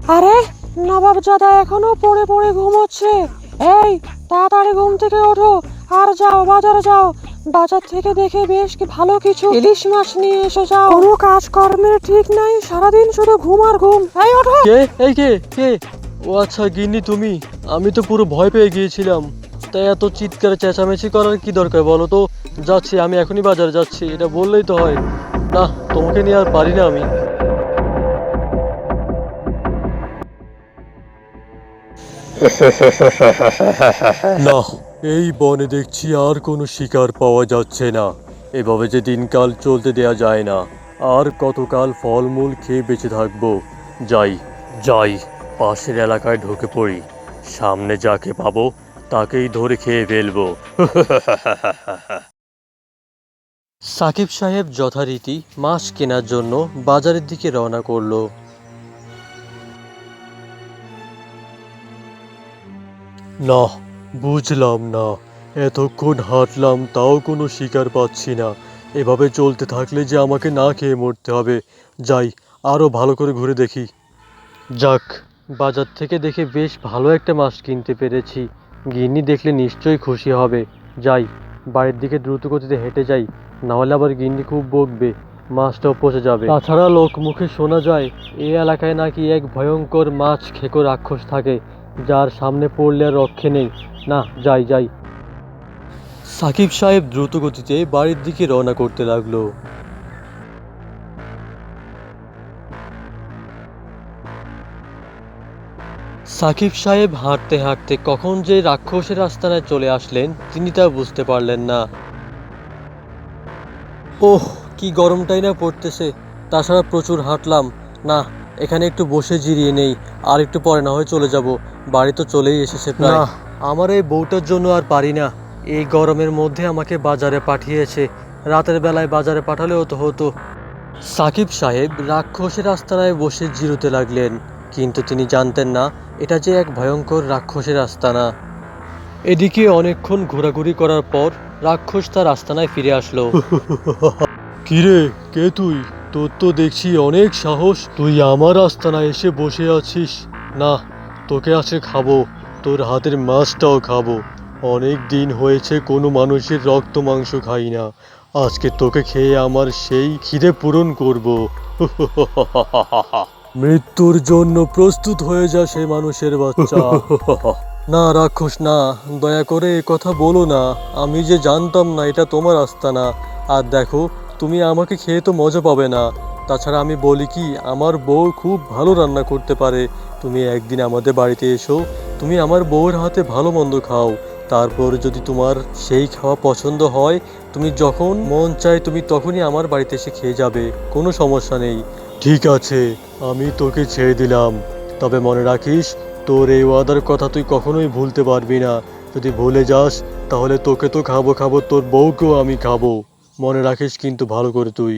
আরে নবাবজাদা এখনো পড়ে পড়ে ঘুমোচ্ছে। এই তাড়াতাড়ি ঘুম থেকে ওঠো আর যাও বাজারে যাও। বাজার থেকে দেখে বেশ কি ভালো কিছু ইলিশ মাছ নিয়ে এসে যাও। কোনো কাজকর্মের ঠিক নাই, সারাদিন শুধু ঘুম আর ঘুম। এই ওঠো। কে? এই কে কে? ও আচ্ছা গিন্নি তুমি। আমি তো পুরো ভয় পেয়ে গিয়েছিলাম। তাই এত চিৎকার চেঁচামেচি করার কি দরকার বলো তো? যাচ্ছি, আমি এখনই বাজারে যাচ্ছি, এটা বললেই তো হয়। না, তোমাকে নিয়ে আর পারি না আমি। না, এই বনে দেখছি আর কোনো শিকার পাওয়া যাচ্ছে না। এভাবে যে দিনকাল চলতে দেয়া যায় না। আর কতকাল ফলমূল খেয়ে বেঁচে থাকবো। যাই যাই, পাশের এলাকায় ঢুকে পড়ি। সামনে যাকে পাবো তাকেই ধরে খেয়ে ফেলবো। সাকিব সাহেব যথারীতি মাছ কেনার জন্য বাজারের দিকে রওনা করলো। না, বুঝলাম না। এতক্ষণ হাঁটলাম তাও কোনো শিকার পাচ্ছি না। এভাবে চলতে থাকলে যে আমাকে না খেয়ে মরতে হবে। যাই, আরও ভালো করে ঘুরে দেখি। যাক, বাজার থেকে দেখে বেশ ভালো একটা মাছ কিনতে পেরেছি। গিন্নি দেখলে নিশ্চয়ই খুশি হবে। যাই, বাড়ির দিকে দ্রুত গতিতে হেঁটে যাই, নাহলে আবার গিন্নি খুব বকবে, মাছটাও পচে যাবে। তাছাড়া লোক মুখে শোনা যায় এই এলাকায় নাকি এক ভয়ঙ্কর মাছ খেকো রাক্ষস থাকে, যার সামনে পড়লে আর রক্ষে নেই। না, যাই যাই। সাকিব সাহেব দ্রুত গতিতে বাড়ির দিকে রওনা করতে লাগলো। সাকিব সাহেব হাঁটতে হাঁটতে কখন যে রাক্ষসের আস্তানায় চলে আসলেন তিনি তা বুঝতে পারলেন না। ওহ, কি গরমটাই না পড়তেছে। তাছাড়া প্রচুর হাঁটলাম। না, এখানে একটু বসে জিরিয়ে নেই, আর একটু পরে না হয় চলে যাব। বাড়ি তো চলেই এসেছে প্রায়। না, আমার এই বউটার জন্য আর পারি না। এই গরমের মধ্যে আমাকে বাজারে পাঠিয়েছে। রাতের বেলায় বাজারে পাঠালেও তো হতো। সাকিব সাহেব রাক্ষসের আস্তানায় বসে জিরোতে লাগলেন, কিন্তু তিনি জানতেন না এটা যে এক ভয়ঙ্কর রাক্ষসের আস্তানা। এদিকে অনেকক্ষণ ঘোরাঘুরি করার পর রাক্ষস তার আস্তানায় ফিরে আসলো। কিরে, কে তুই? তোর তো দেখছি অনেক সাহস, তুই আমার আস্তানায় এসে বসে আছিস। না, তোকে আজকে খাবো, তোর হাতের মাছটাও খাবো। অনেক দিন হয়েছে কোনো মানুষের রক্ত মাংস খাই না। আজকে তোকে খেয়ে আমার সেই খিদে পূরণ করব। মৃত্যুর জন্য প্রস্তুত হয়ে যা সে মানুষের বাচ্চা। না রাক্ষস, না, দয়া করে এ কথা বলো না। আমি যে জানতাম না এটা তোমার আস্তানা। আর দেখো, তুমি আমাকে খেয়ে তো মজা পাবে না। তাছাড়া আমি বলি কি, আমার বউ খুব ভালো রান্না করতে পারে। তুমি একদিন আমাদের বাড়িতে এসো, তুমি আমার বউয়ের হাতে ভালো মন্দ খাও। তারপর যদি তোমার সেই খাওয়া পছন্দ হয়, তুমি যখন মন চায় তুমি তখনই আমার বাড়িতে এসে খেয়ে যাবে, কোনো সমস্যা নেই। ঠিক আছে, আমি তোকে ছেড়ে দিলাম। তবে মনে রাখিস, তোর এই ওয়াদার কথা তুই কখনোই ভুলতে পারবি না। যদি ভুলে যাস তাহলে তোকে তো খাবো খাবো, তোর বউকেও আমি খাবো। মনে রাখিস কিন্তু ভালো করে তুই।